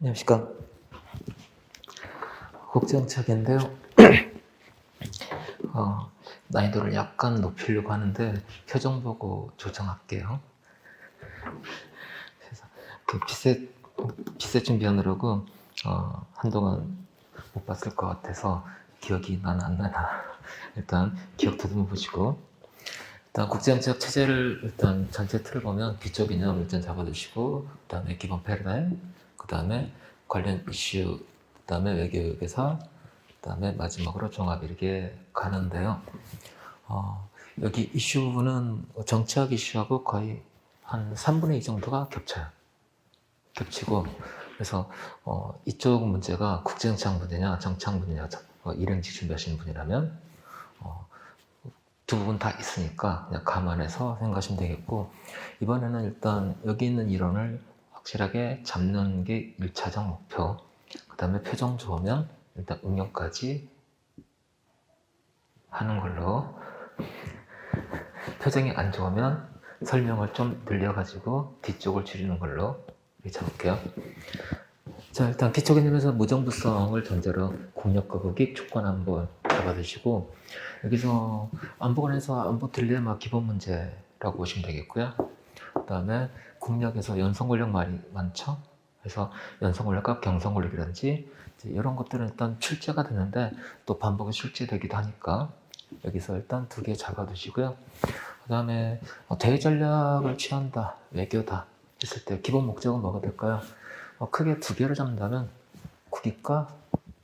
안녕하십니까. 국정책인데요. 난이도를 약간 높이려고 하는데 표정 보고 조정할게요. 그래서 그 피셋 준비하느라고 한동안 못 봤을 것 같아서 기억이 나나 안 나나 일단 기억 더듬어 보시고, 일단 국제정책 체제를 일단 전체 틀을 보면 기초 개념을 일단 잡아두시고, 그 다음에 기본 패러다임, 그 다음에 관련 이슈, 그 다음에 외교외교사, 그 다음에 마지막으로 종합, 이렇게 가는데요. 여기 이슈 부분은 정치학 이슈하고 거의 한 3분의 2 정도가 겹치고, 그래서 이쪽 문제가 국제정치학 문제냐 정치학 문제냐 일행직 준비하시는 분이라면 두 부분 다 있으니까 그냥 감안해서 생각하시면 되겠고, 이번에는 일단 여기 있는 이론을 확실하게 잡는 게 1차적 목표. 그 다음에 표정 좋으면 일단 응용까지 하는 걸로, 표정이 안 좋으면 설명을 좀 늘려가지고 뒤쪽을 줄이는 걸로 이렇게 잡을게요. 자, 일단 기초 개념에서 무정부성을 전제로 국력과 국익 조건 한번 잡아두시고, 여기서 안보관에서 안보 딜레마 기본 문제라고 보시면 되겠고요. 그 다음에 국력에서 연성 권력 말이 많죠. 그래서 연성 권력과 경성 권력이라든지 이런 것들은 일단 출제가 되는데 또 반복이 출제되기도 하니까 여기서 일단 2개 잡아두시고요. 그 다음에 대외전략을 취한다, 외교다 했을 때 기본 목적은 뭐가 될까요? 크게 2개를 잡는다면 국익과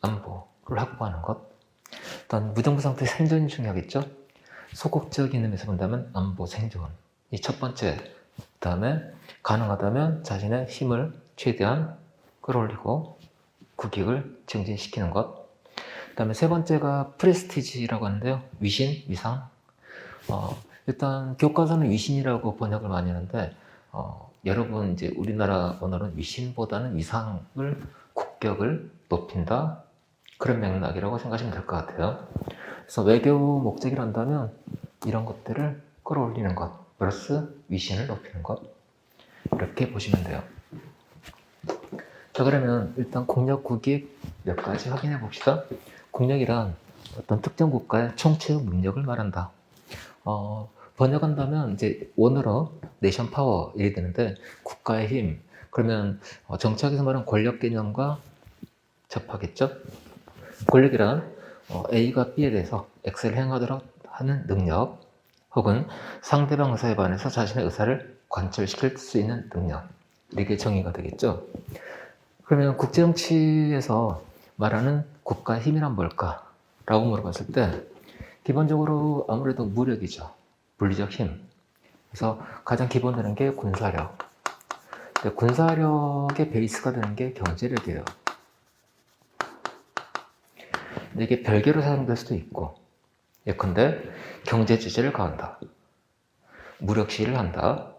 안보를 확보하는 것. 일단 무정부 상태 생존이 중요하겠죠. 소극적인 의미에서 본다면 안보 생존, 이 첫 번째. 그 다음에 가능하다면 자신의 힘을 최대한 끌어올리고 국익을 증진시키는 것. 그 다음에 세 번째가 프레스티지라고 하는데요. 위신, 위상. 일단 교과서는 위신이라고 번역을 많이 하는데 여러분 이제 우리나라 언어는 위신보다는 위상을, 국격을 높인다, 그런 맥락이라고 생각하시면 될 것 같아요. 그래서 외교 목적이란다면 이런 것들을 끌어올리는 것 플러스 위신을 높이는 것, 이렇게 보시면 돼요. 자, 그러면 일단 국력, 국익 몇 가지 확인해 봅시다. 국력이란 어떤 특정 국가의 총체적 능력을 말한다. 번역한다면 이제 원어로 내션 파워 이렇게 되는데, 국가의 힘, 그러면 정치학에서 말하는 권력 개념과 접하겠죠. 권력이란 A가 B에 대해서 X를 행하도록 하는 능력, 혹은 상대방 의사에 반해서 자신의 의사를 관철시킬 수 있는 능력, 이렇게 정의가 되겠죠. 그러면 국제정치에서 말하는 국가의 힘이란 뭘까? 라고 물어봤을 때 기본적으로 아무래도 무력이죠. 물리적 힘. 그래서 가장 기본 되는 게 군사력. 군사력의 베이스가 되는 게 경제력이에요. 근데 이게 별개로 사용될 수도 있고, 예컨대 경제 제재를 가한다, 무력 시위를 한다.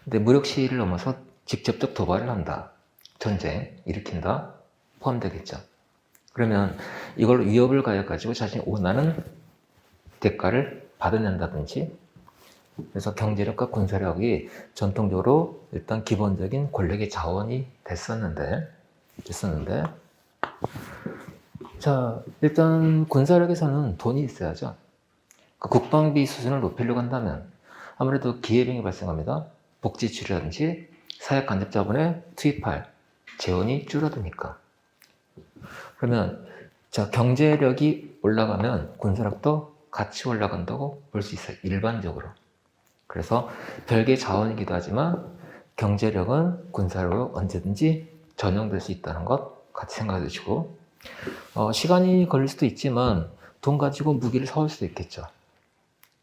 근데 무력 시위를 넘어서 직접적 도발을 한다, 전쟁 일으킨다, 포함되겠죠. 그러면 이걸 위협을 가해가지고 자신이 원하는 대가를 받아낸다든지. 그래서 경제력과 군사력이 전통적으로 일단 기본적인 권력의 자원이 됐었는데, 자, 일단 군사력에서는 돈이 있어야죠. 그 국방비 수준을 높이려고 한다면 아무래도 기회비용이 발생합니다. 복지 치료라든지 사역 간접 자본에 투입할 재원이 줄어드니까. 그러면 자, 경제력이 올라가면 군사력도 같이 올라간다고 볼 수 있어요, 일반적으로. 그래서 별개의 자원이기도 하지만 경제력은 군사력으로 언제든지 전용될 수 있다는 것 같이 생각해 주시고, 시간이 걸릴 수도 있지만 돈 가지고 무기를 사올 수도 있겠죠.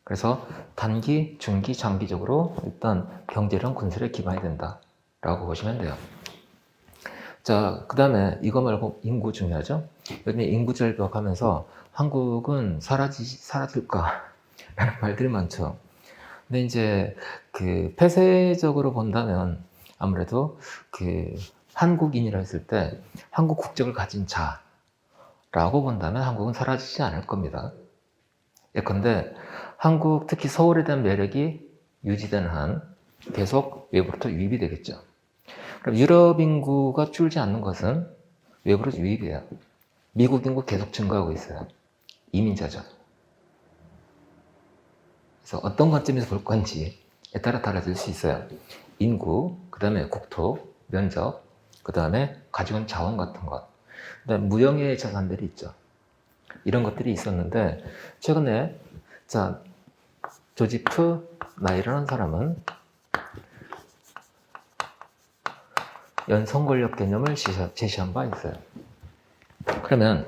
그래서 단기, 중기, 장기적으로 일단 경제력, 군사력이 기반이 된다 라고 보시면 돼요. 자, 그 다음에 이거 말고 인구 중요하죠. 여기 인구 절벽하면서 한국은 사라질까 라는 말들이 많죠. 근데 이제 그 폐쇄적으로 본다면 아무래도 그 한국인이라 했을 때 한국 국적을 가진 자라고 본다면 한국은 사라지지 않을 겁니다. 예컨대 한국, 특히 서울에 대한 매력이 유지되는 한 계속 외부로부터 유입이 되겠죠. 그럼 유럽 인구가 줄지 않는 것은 외부로 유입이에요. 미국 인구 계속 증가하고 있어요. 이민자죠. 그래서 어떤 관점에서 볼 건지에 따라 달라질 수 있어요. 인구, 그 다음에 국토, 면적, 그 다음에 가지고 있는 자원 같은 것, 그 다음에 무형의 자산들이 있죠. 이런 것들이 있었는데 최근에 자 조지프 나이라는 사람은 연성 권력 개념을 제시한 바 있어요. 그러면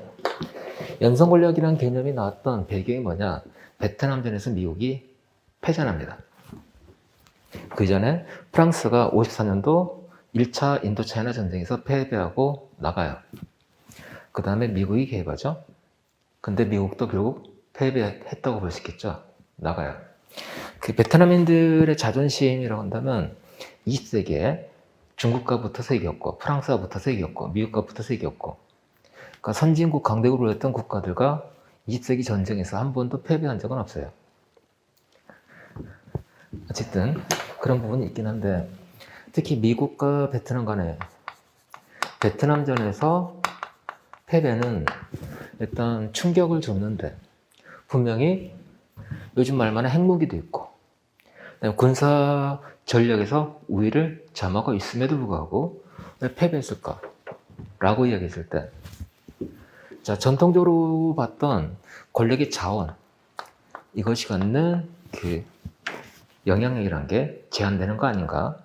연성 권력이라는 개념이 나왔던 배경이 뭐냐? 베트남전에서 미국이 패전합니다. 그 전에 프랑스가 54년도 1차 인도차이나 전쟁에서 패배하고 나가요. 그 다음에 미국이 개입하죠. 근데 미국도 결국 패배했다고 볼 수 있겠죠. 나가요. 그 베트남인들의 자존심이라고 한다면 20세기에 중국과 붙어서 이겼고, 프랑스와 붙어서 이겼고, 미국과 붙어서 이겼고, 그러니까 선진국 강대국으로 했던 국가들과 20세기 전쟁에서 한 번도 패배한 적은 없어요. 어쨌든 그런 부분이 있긴 한데, 특히 미국과 베트남 간에 베트남전에서 패배는 일단 충격을 줬는데, 분명히 요즘 말만한 핵무기도 있고, 군사 전력에서 우위를 점하고 있음에도 불구하고 왜 패배했을까? 라고 이야기했을 때, 자, 전통적으로 봤던 권력의 자원, 이것이 갖는 그 영향력이란 게 제한되는 거 아닌가?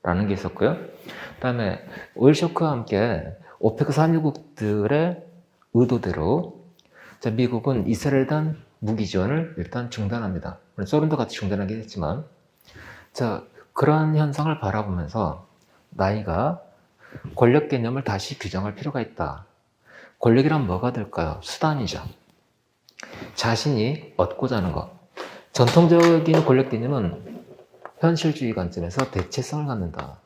라는 게 있었고요. 그 다음에 오일 쇼크와 함께 오페크 산유국들의 의도대로 자, 미국은 이스라엘에 대한 무기 지원을 일단 중단합니다. 소련도 같이 중단하긴 했지만, 자, 그러한 현상을 바라보면서 나이가 권력 개념을 다시 규정할 필요가 있다. 권력이란 뭐가 될까요? 수단이죠. 자신이 얻고자 하는 것. 전통적인 권력 개념은 현실주의 관점에서 대체성을 갖는다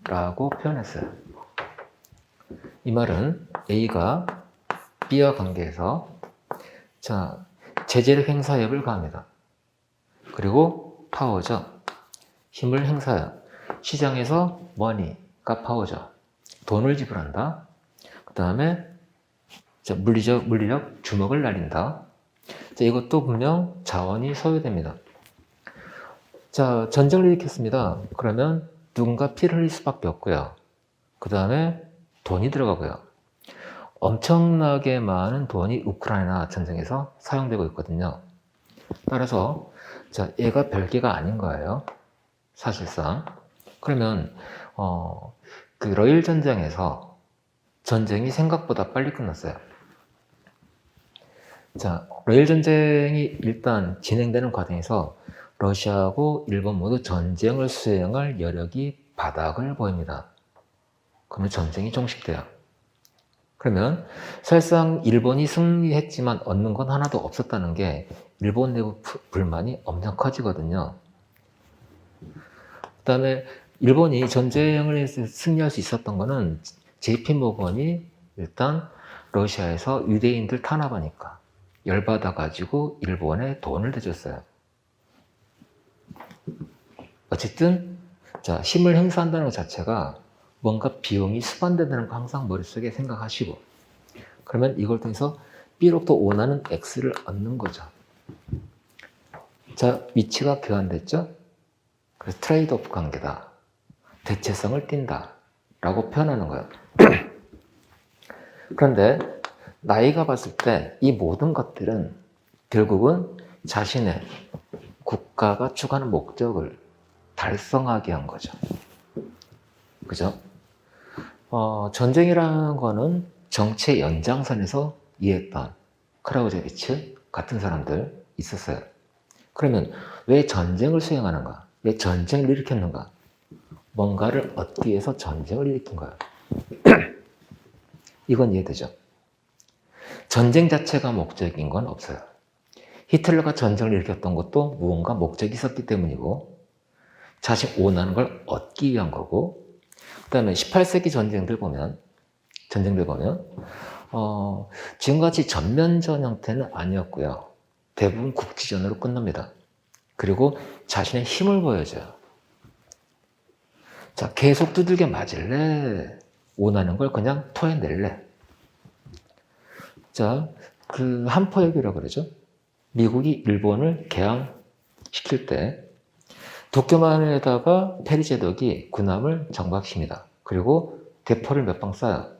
라고 표현했어요. 이 말은 A가 B와 관계에서 자, 제재력 행사협을 가합니다. 그리고 파워죠. 힘을 행사해요. 시장에서 머니가 파워죠. 돈을 지불한다. 그 다음에 물리적 주먹을 날린다. 자, 이것도 분명 자원이 소요됩니다. 자, 전쟁을 일으켰습니다. 그러면 누군가 피를 흘릴 수밖에 없고요. 그 다음에 돈이 들어가고요. 엄청나게 많은 돈이 우크라이나 전쟁에서 사용되고 있거든요. 따라서 자, 얘가 별개가 아닌 거예요. 사실상. 그러면 그 러일 전쟁에서 전쟁이 생각보다 빨리 끝났어요. 자, 러일 전쟁이 일단 진행되는 과정에서 러시아하고 일본 모두 전쟁을 수행할 여력이 바닥을 보입니다. 그러면 전쟁이 종식돼요. 그러면 사실상 일본이 승리했지만 얻는 건 하나도 없었다는 게 일본 내부 불만이 엄청 커지거든요. 그 다음에 일본이 전쟁을 승리할 수 있었던 거는 JP 모건이 일단 러시아에서 유대인들 탄압하니까 열받아가지고 일본에 돈을 대줬어요. 어쨌든 자, 힘을 행사한다는 것 자체가 뭔가 비용이 수반된다는 거 항상 머릿속에 생각하시고, 그러면 이걸 통해서 B로부터 원하는 X를 얻는 거죠. 자, 위치가 교환됐죠? 그래서 트레이드 오프 관계다. 대체성을 띈다. 라고 표현하는 거예요. 그런데 나이가 봤을 때 이 모든 것들은 결국은 자신의 국가가 추구하는 목적을 달성하게 한 거죠. 그죠? 전쟁이라는 거는 정치의 연장선에서 이해했던 크라우제비츠 같은 사람들 있었어요. 그러면 왜 전쟁을 수행하는가? 왜 전쟁을 일으켰는가? 뭔가를 얻기 위해서 전쟁을 일으킨 거예요. 이건 이해되죠? 전쟁 자체가 목적인 건 없어요. 히틀러가 전쟁을 일으켰던 것도 무언가 목적이 있었기 때문이고, 자신 원하는 걸 얻기 위한 거고, 그 다음에 18세기 전쟁들 보면 지금같이 전면전 형태는 아니었고요. 대부분 국지전으로 끝납니다. 그리고 자신의 힘을 보여줘요. 자, 계속 두들겨 맞을래? 원하는 걸 그냥 토해낼래? 자, 그 한포역이라고 그러죠. 미국이 일본을 개항시킬 때 도쿄만에다가 페리 제독이 군함을 정박시킵니다. 그리고 대포를 몇 방 쏴요.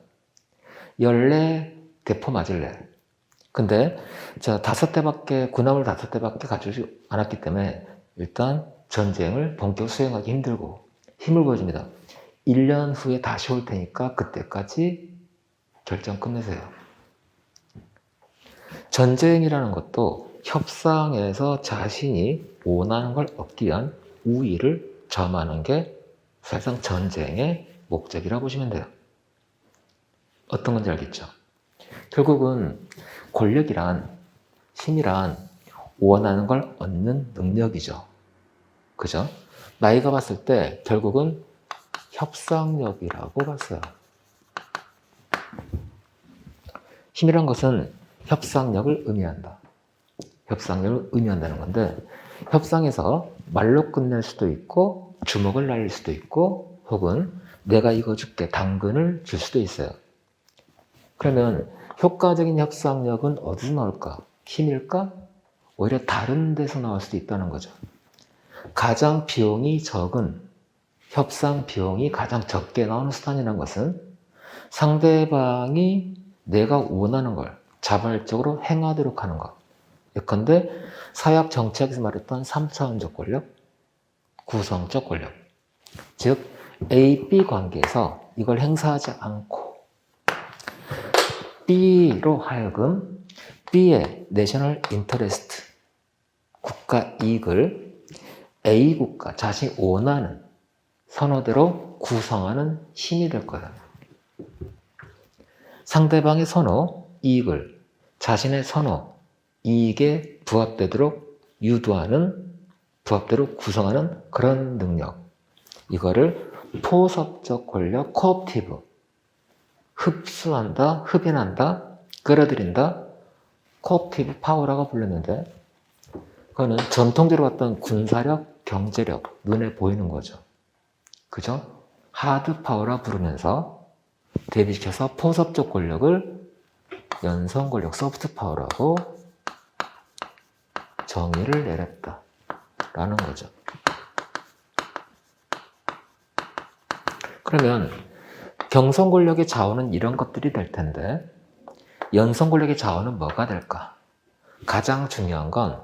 열래 대포 맞을래? 근데 자, 군함을 5대밖에 갖추지 않았기 때문에 일단 전쟁을 본격 수행하기 힘들고 힘을 보여줍니다. 1년 후에 다시 올 테니까 그때까지 결정 끝내세요. 전쟁이라는 것도 협상에서 자신이 원하는 걸 얻기 위한 우위를 점하는 게 사실상 전쟁의 목적이라고 보시면 돼요. 어떤 건지 알겠죠? 결국은 권력이란, 힘이란 원하는 걸 얻는 능력이죠. 그죠? 나이가 봤을 때 결국은 협상력이라고 봤어요. 힘이란 것은 협상력을 의미한다. 협상력을 의미한다는 건데 협상에서 말로 끝낼 수도 있고 주먹을 날릴 수도 있고 혹은 내가 이거 줄게 당근을 줄 수도 있어요. 그러면 효과적인 협상력은 어디서 나올까? 힘일까? 오히려 다른 데서 나올 수도 있다는 거죠. 가장 비용이 적은 협상 비용이 가장 적게 나오는 수단이라는 것은 상대방이 내가 원하는 걸 자발적으로 행하도록 하는 것. 예컨대 사회학 정책에서 말했던 3차원적 권력, 구성적 권력. 즉 A-B 관계에서 이걸 행사하지 않고 B로 하여금 B의 내셔널 인터레스트, 국가 이익을 A 국가, 자신이 원하는 선호대로 구성하는 힘이 될 거다. 상대방의 선호, 이익을 자신의 선호, 이익에 부합되도록 유도하는, 부합대로 구성하는 그런 능력. 이거를 포섭적 권력, 코옵티브. 흡수한다, 흡인한다, 끌어들인다, 코옵티브 파워라고 불렀는데 그거는 전통적으로 봤던 군사력, 경제력, 눈에 보이는 거죠. 그죠? 하드 파워라 부르면서 대비시켜서 포섭적 권력을 연성 권력, 소프트 파워라고 정의를 내렸다라는 거죠. 그러면 경성 권력의 자원은 이런 것들이 될 텐데 연성 권력의 자원은 뭐가 될까? 가장 중요한 건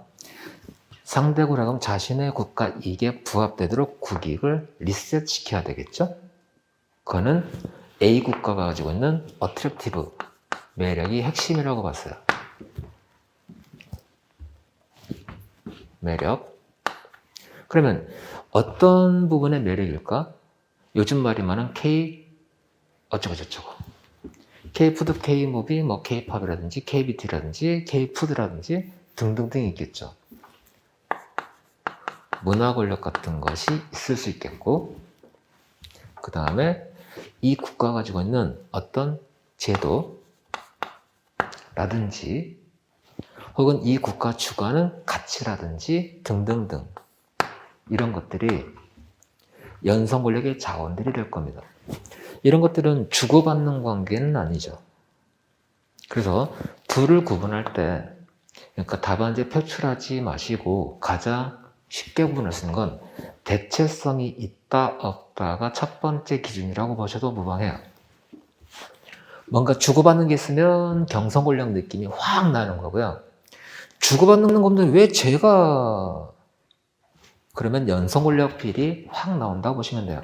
상대국하고 자신의 국가 이익에 부합되도록 국익을 리셋시켜야 되겠죠? 그거는 A 국가가 가지고 있는 어트랙티브, 매력이 핵심이라고 봤어요. 매력. 그러면 어떤 부분의 매력일까? 요즘 말이 많은 K 어쩌고저쩌고. K푸드, K무비, 뭐 K팝이라든지 K뷰티라든지 K푸드라든지 등등등 있겠죠. 문화 권력 같은 것이 있을 수 있겠고 그 다음에 이 국가가 가지고 있는 어떤 제도라든지 혹은 이 국가 추구하는 가치라든지 등등등 이런 것들이 연성 권력의 자원들이 될 겁니다. 이런 것들은 주고받는 관계는 아니죠. 그래서 둘을 구분할 때 그러니까 답안지에 표출하지 마시고 가장 쉽게 구분할 수 있는 건 대체성이 있다 없다가 첫 번째 기준이라고 보셔도 무방해요. 뭔가 주고받는 게 있으면 경성 권력 느낌이 확 나는 거고요. 주고받는 건데 왜 제가 그러면 연성 권력 필이 확 나온다고 보시면 돼요.